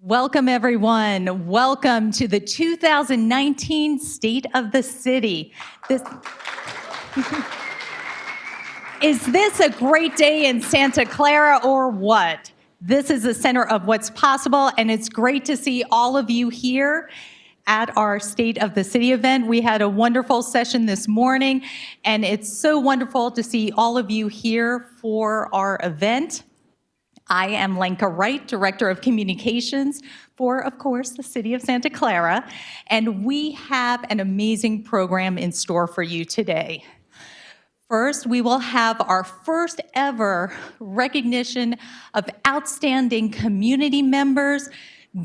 Welcome, everyone. Welcome to the 2019 State of the City. Is this a great day in Santa Clara or what? This is the center of what's possible, and it's great to see all of you here at our State of the City event. We had a wonderful session this morning, and it's so wonderful to see all of you here for our event. I am Lenka Wright, Director of Communications for, of course, the City of Santa Clara, and we have an amazing program in store for you today. First, we will have our first ever recognition of outstanding community members,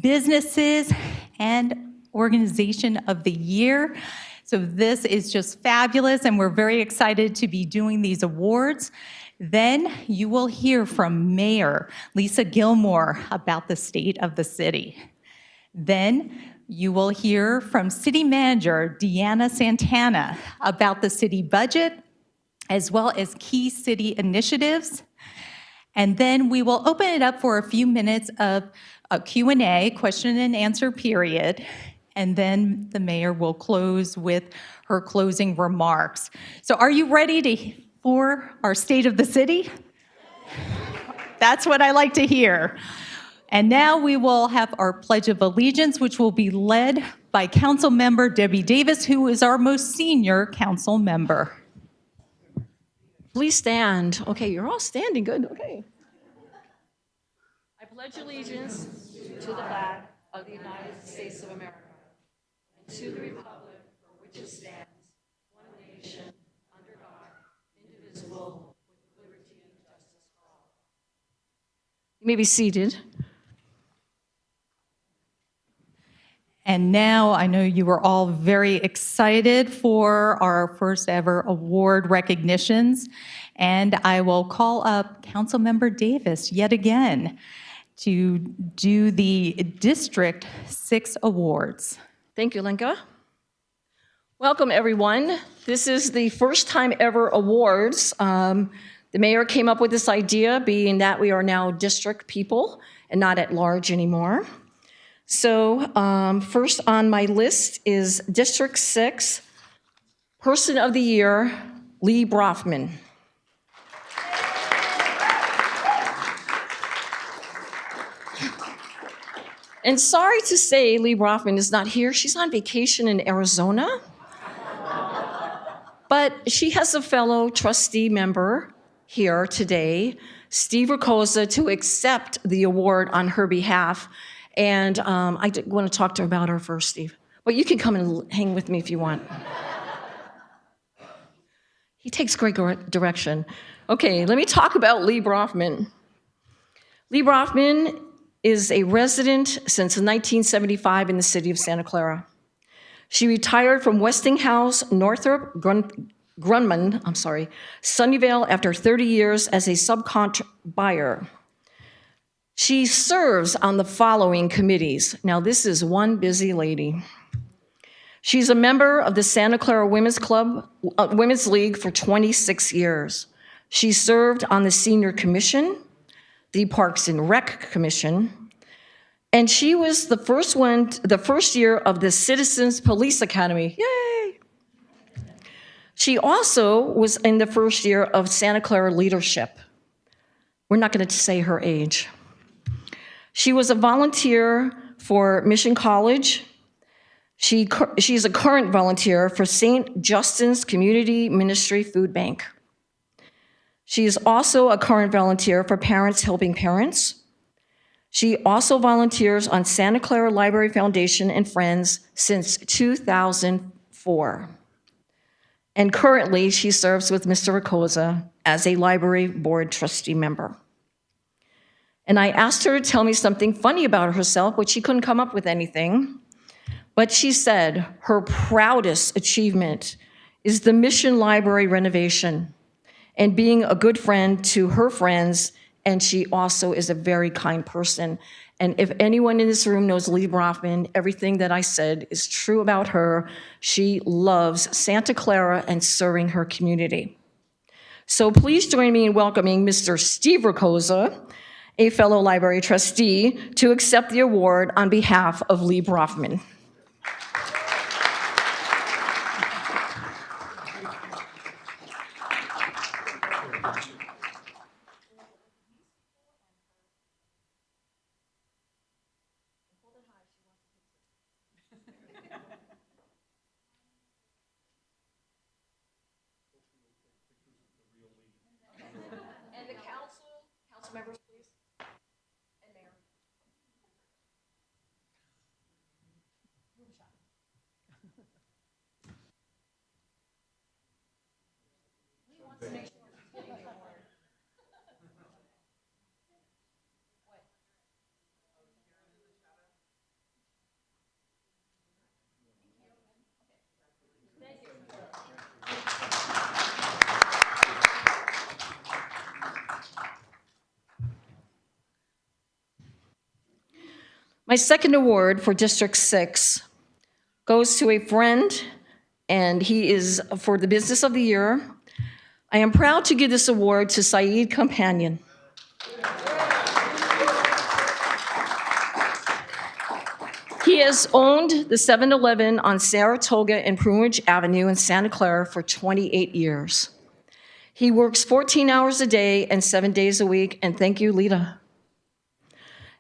businesses, and Organization of the Year. So this is just fabulous, and we're very excited to be doing these awards. Then you will hear from Mayor Lisa Gilmore about the state of the city. Then you will hear from City Manager Deanna Santana about the city budget, as well as key city initiatives. And then we will open it up for a few minutes of a Q&A, question and answer period. And then the mayor will close with her closing remarks. So are you ready for our State of the City? That's what I like to hear. And now we will have our Pledge of Allegiance, which will be led by Council Member Debbie Davis, who is our most senior council member. Please stand. Okay, you're all standing. Good. Okay. I pledge allegiance to the flag of the United States of America and to the republic for which it stands, one nation, under God, indivisible, with liberty and justice for all. You may be seated. And now I know you are all very excited for our first ever award recognitions. And I will call up Councilmember Davis yet again to do the District 6 awards. Thank you, Lenka. Welcome, everyone. This is the first time ever awards. The mayor came up with this idea, being that we are now district people and not at large anymore. So first on my list is District 6, Person of the Year, Lee Brofman. And sorry to say Lee Brofman is not here. She's on vacation in Arizona. But she has a fellow trustee member here today, Steve Ricosa, to accept the award on her behalf. And I want to talk to her about her first, Steve. But you can come and hang with me if you want. He takes great direction. Okay, let me talk about Lee Brofman. Lee Brofman is a resident since 1975 in the city of Santa Clara. She retired from Westinghouse, Northrop Grumman, Sunnyvale after 30 years as a subcontract buyer. She serves on the following committees. Now, this is one busy lady. She's a member of the Santa Clara Women's League for 26 years. She served on the Senior Commission, the Parks and Rec Commission, and she was the first year of the Citizens Police Academy. Yay! She also was in the first year of Santa Clara Leadership. We're not going to say her age. She was a volunteer for Mission College. She's a current volunteer for St. Justin's Community Ministry Food Bank. She is also a current volunteer for Parents Helping Parents. She also volunteers on Santa Clara Library Foundation and Friends since 2004. And currently, she serves with Mr. Ricosa as a library board trustee member. And I asked her to tell me something funny about herself, but she couldn't come up with anything. But she said her proudest achievement is the Mission Library renovation and being a good friend to her friends, and she also is a very kind person. And if anyone in this room knows Lee Brofman, everything that I said is true about her. She loves Santa Clara and serving her community. So please join me in welcoming Mr. Steve Ricosa a fellow library trustee, to accept the award on behalf of Lee Brofman. And the council members, please, and Mayor. My second award for District 6 goes to a friend, and he is for the Business of the Year. I am proud to give this award to Saeed Companion. He has owned the 7-Eleven on Saratoga and Prune Ridge Avenue in Santa Clara for 28 years. He works 14 hours a day and 7 days a week, and thank you, Lita.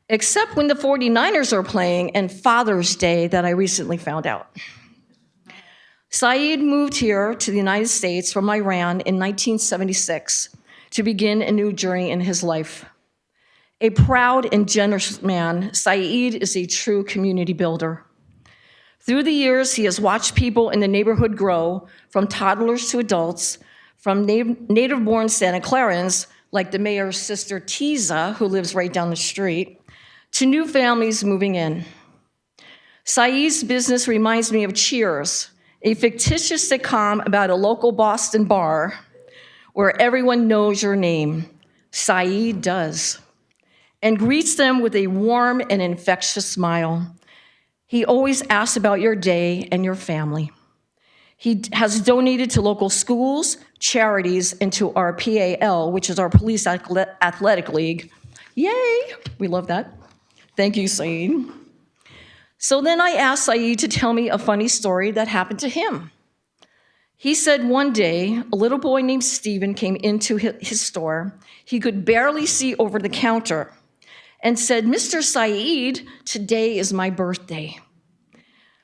Except when the 49ers are playing and Father's Day that I recently found out. Saeed moved here to the United States from Iran in 1976 to begin a new journey in his life. A proud and generous man, Saeed is a true community builder. Through the years, he has watched people in the neighborhood grow, from toddlers to adults, from native-born Santa Clarans, like the mayor's sister Tiza, who lives right down the street, to new families moving in. Saeed's business reminds me of Cheers, a fictitious sitcom about a local Boston bar where everyone knows your name. Saeed does, and greets them with a warm and infectious smile. He always asks about your day and your family. He has donated to local schools, charities, and to our PAL, which is our Police Athletic League. Yay, we love that. Thank you, Saeed. So then I asked Saeed to tell me a funny story that happened to him. He said one day, a little boy named Stephen came into his store. He could barely see over the counter and said, "Mr. Saeed, today is my birthday."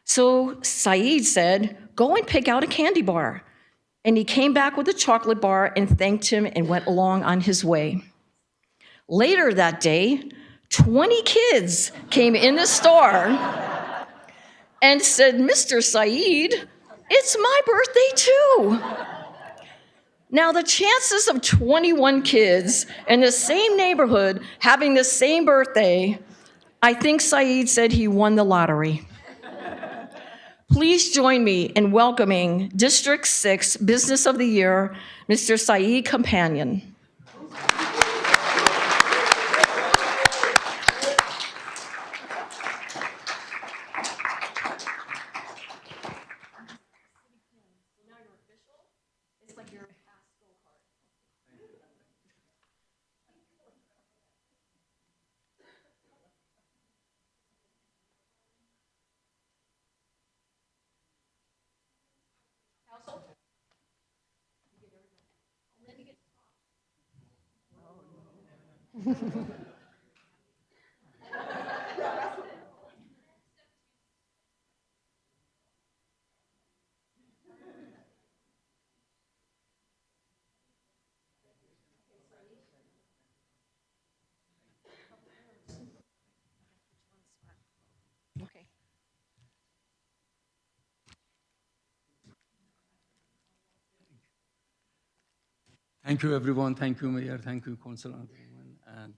So Saeed said, "Go and pick out a candy bar." And he came back with a chocolate bar and thanked him and went along on his way. Later that day, 20 kids came in the store and said, "Mr. Saeed, it's my birthday too." Now, the chances of 21 kids in the same neighborhood having the same birthday, I think Saeed said he won the lottery. Please join me in welcoming District 6 Business of the Year, Mr. Saeed Companion. Okay. Thank you, everyone. Thank you, Mayor. Thank you, Councilor. And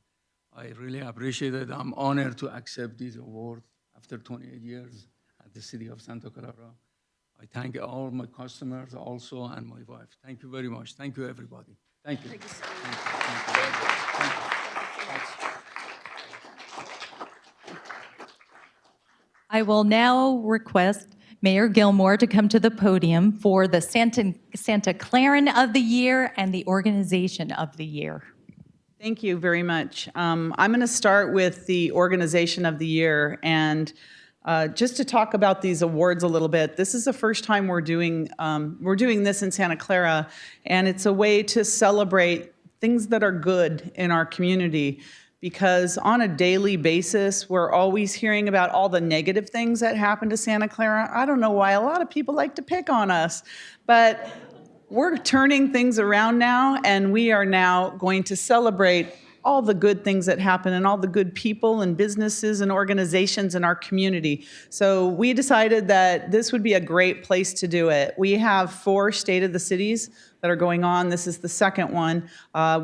I really appreciate it. I'm honored to accept this award after 28 years at the city of Santa Clara. I thank all my customers also and my wife. Thank you very much. Thank you, everybody. Thank you. Thank you. Thank you. I will now request Mayor Gilmore to come to the podium for the Santa Claran of the Year and the Organization of the Year. Thank you very much. I'm going to start with the organization of the year, and just to talk about these awards a little bit. This is the first time we're doing this in Santa Clara, and it's a way to celebrate things that are good in our community. Because on a daily basis, we're always hearing about all the negative things that happen to Santa Clara. I don't know why a lot of people like to pick on us, but we're turning things around now, and we are now going to celebrate all the good things that happen and all the good people and businesses and organizations in our community. So we decided that this would be a great place to do it. We have 4 State of the Cities that are going on. This is the second one.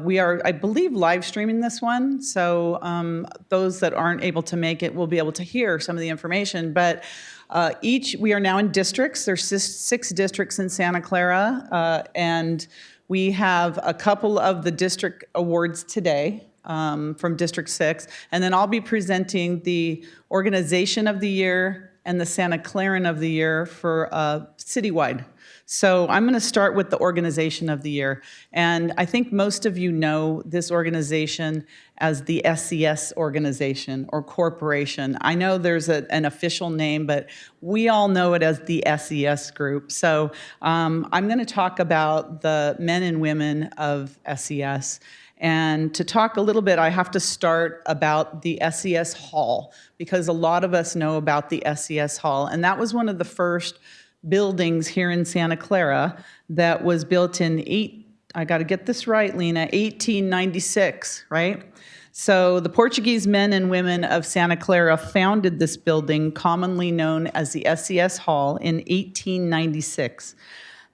We are, I believe, live streaming this one. So those that aren't able to make it will be able to hear some of the information. But we are now in districts. There's 6 districts in Santa Clara, and we have a couple of the district awards today from District 6, and then I'll be presenting the Organization of the Year and the Santa Claran of the Year for citywide. So I'm going to start with the Organization of the Year, and I think most of you know this organization as the SES organization or corporation. I know there's an official name, but we all know it as the SES group. So I'm going to talk about the men and women of SES. And to talk a little bit, I have to start about the SES Hall, because a lot of us know about the SES Hall. And that was one of the first buildings here in Santa Clara that was built in I got to get this right, Lena, 1896, right? So the Portuguese men and women of Santa Clara founded this building, commonly known as the SES Hall, in 1896.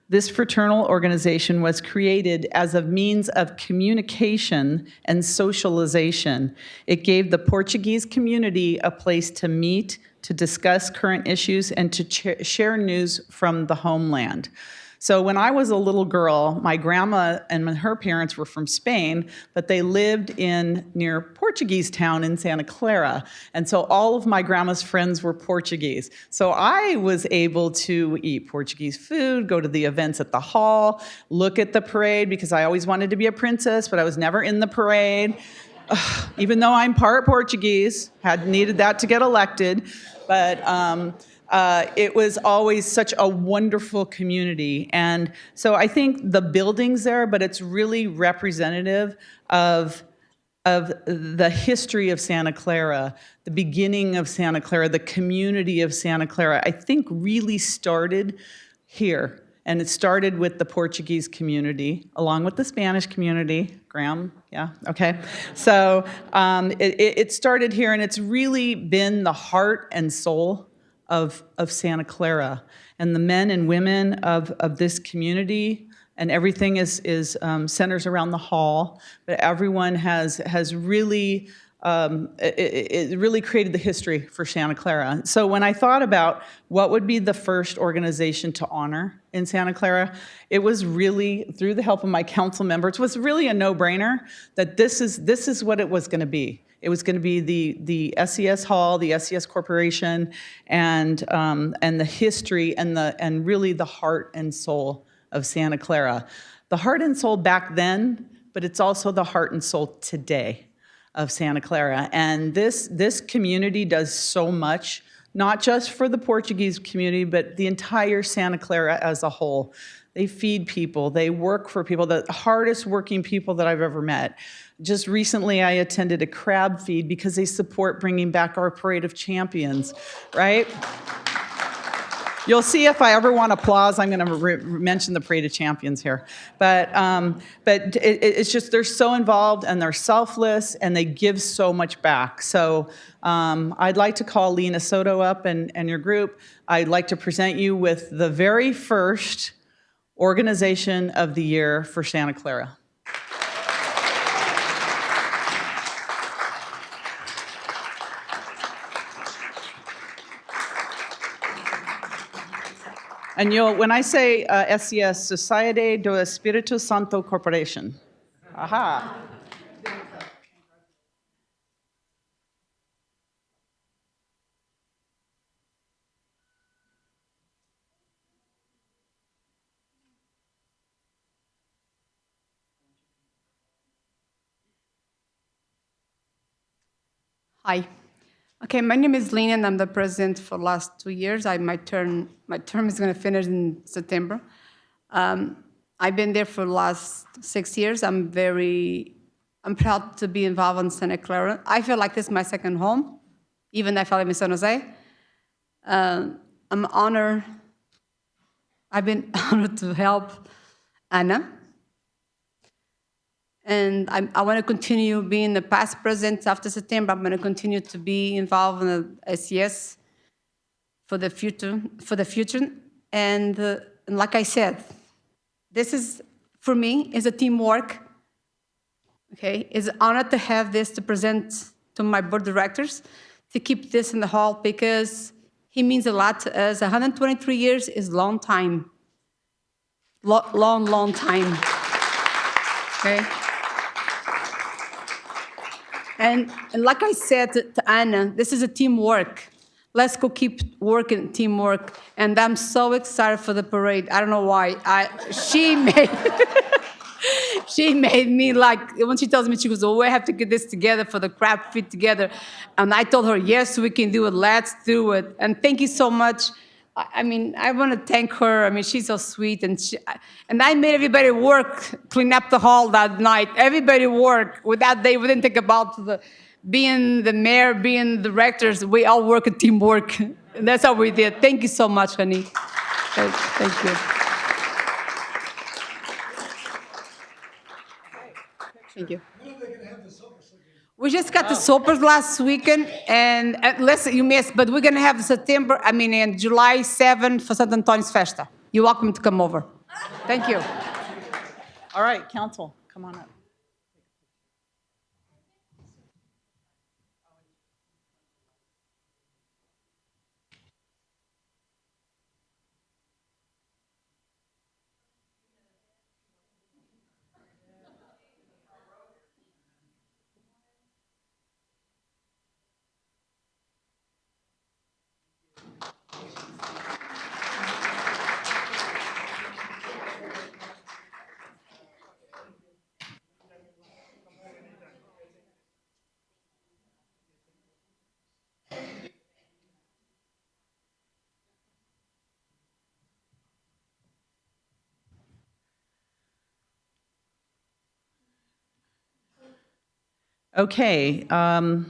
This fraternal organization was created as a means of communication and socialization. It gave the Portuguese community a place to meet, to discuss current issues, and to share news from the homeland. So when I was a little girl, my grandma and her parents were from Spain, but they lived near Portuguese town in Santa Clara. And so all of my grandma's friends were Portuguese. So I was able to eat Portuguese food, go to the events at the hall, look at the parade, because I always wanted to be a princess, but I was never in the parade. Even though I'm part Portuguese, had needed that to get elected. But it was always such a wonderful community. And so I think the building's there, but it's really representative of the history of Santa Clara, the beginning of Santa Clara, the community of Santa Clara, I think really started here. And it started with the Portuguese community, along with the Spanish community. Graham, yeah, okay. So it started here, and it's really been the heart and soul of Santa Clara. And the men and women of this community, and everything is centers around the hall, but everyone has really it really created the history for Santa Clara. So when I thought about what would be the first organization to honor in Santa Clara, it was really, through the help of my council members, was really a no-brainer that this is what it was going to be. It was going to be the SES Hall, the SES Corporation, and the history and really the heart and soul of Santa Clara. The heart and soul back then, but it's also the heart and soul today of Santa Clara. And this community does so much, not just for the Portuguese community, but the entire Santa Clara as a whole. They feed people, they work for people, the hardest working people that I've ever met. Just recently, I attended a crab feed because they support bringing back our Parade of Champions, right? You'll see if I ever want applause, I'm going to mention the Parade of Champions here. But it's just they're so involved and they're selfless and they give so much back. So I'd like to call Lena Soto up and your group. I'd like to present you with the very first Organization of the Year for Santa Clara. And when I say SES, Sociedade do Espírito Santo Corporation. Aha. Hi. Okay, my name is Lena, and I'm the president for the last 2 years. My term is going to finish in September. I've been there for the last 6 years. I'm proud to be involved in Santa Clara. I feel like this is my second home, even if I live in San Jose. I'm honored. I've been honored to help Anna. And I want to continue being the past president after September. I'm going to continue to be involved in the SES for the future. And like I said, this is, for me, is a teamwork. Okay, it's an honor to have this to present to my board of directors, to keep this in the hall, because he means a lot to us. 123 years is a long time. Long time. Okay. And like I said to Anna, this is a teamwork. Let's go keep working teamwork. And I'm so excited for the parade. I don't know why. She made me like, when she tells me, she goes, oh, we have to get this together for the crab feed together. And I told her, yes, we can do it. Let's do it. And thank you so much. I mean, I want to thank her. I mean, she's so sweet. And I made everybody work, clean up the hall that night. Everybody worked. We didn't think about being the mayor, being the directors. We all work a teamwork. And that's how we did. Thank you so much, honey. Thank you. Thank you. We just got the soapers last weekend, and unless you missed, but we're going to have in July 7th for Sant Antonio's Festa. You're welcome to come over. Thank you. All right, council, come on up. Okay, the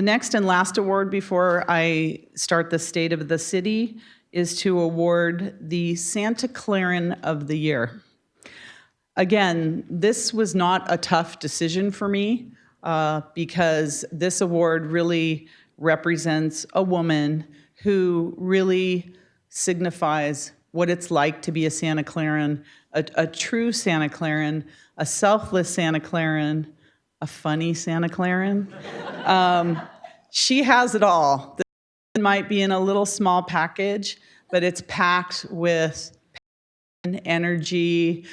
next and last award before I start the State of the City is to award the Santa Claran of the Year. Again, this was not a tough decision for me because this award really represents a woman who really signifies what it's like to be a Santa Claran, a true Santa Claran, a selfless Santa Claran, a funny Santa Claran. She has it all. It might be in a little small package, but it's packed with passion, energy.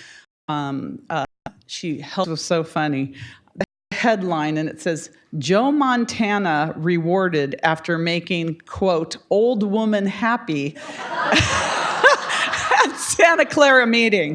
She helped. It was so funny. The headline, and it says, Joe Montana rewarded after making, quote, old woman happy at Santa Clara meeting.